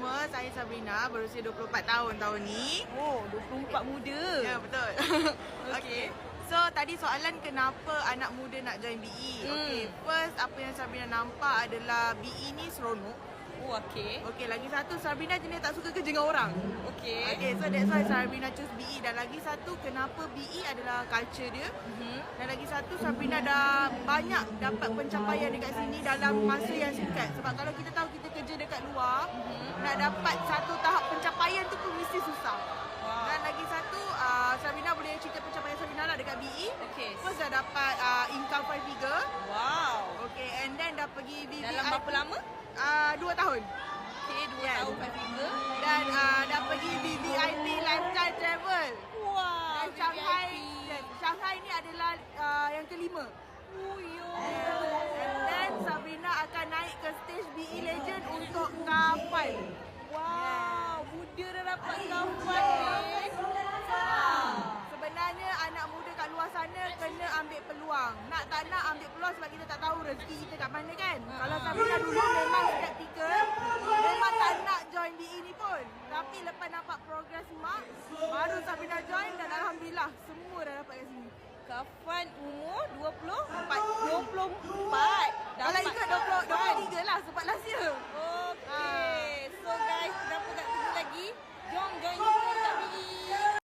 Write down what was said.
semua, saya Sabrina berusia 24 tahun tahun ni. Oh, 24 muda. Ya, betul. Okay. So, tadi soalan kenapa anak muda nak join BE. Okay, first apa yang Sabrina nampak adalah BE ni seronok. Oh, okay. Okay, lagi satu Sabrina jenis tak suka kerja dengan orang. Okay. Okay, so that's why Sabrina choose BE. Dan lagi satu, kenapa BE adalah culture dia. Dan lagi satu, Sabrina dah banyak dapat pencapaian dekat sini dalam masa yang singkat. Sebab kalau kita tahu kita kerja dekat luar, nak dapat satu tahap pencapaian tu pun mesti susah. Wow. Dan lagi satu, Sabrina boleh cerita pencapaian Sabrina lah dekat BE. Okay. First dah dapat income 5 figure. Wow. Okay, and then dah pergi VVIP. Dalam berapa lama? 2 tahun. Okay, 2 Yes. tahun 5 figure. Dan dah pergi VVIP lifestyle travel. Wow. Dan Shanghai, Shanghai ni adalah yang kelima. Oh, yo. And then Sabrina akan naik ke stage BE Legend untuk kapal. Wow, muda dah dapat kawan ni. Sebenarnya anak muda kat luar sana kena ambil peluang. Nak tak nak ambil peluang sebab kita tak tahu rezeki kita kat mana kan. Kalau Sabrina dulu memang skeptical, memang tak nak join BE ni pun. Tapi lepas nampak progress mak, baru Sabrina join dan Alhamdulillah semua dah dapat kat sini. Kafan umur 24? 24.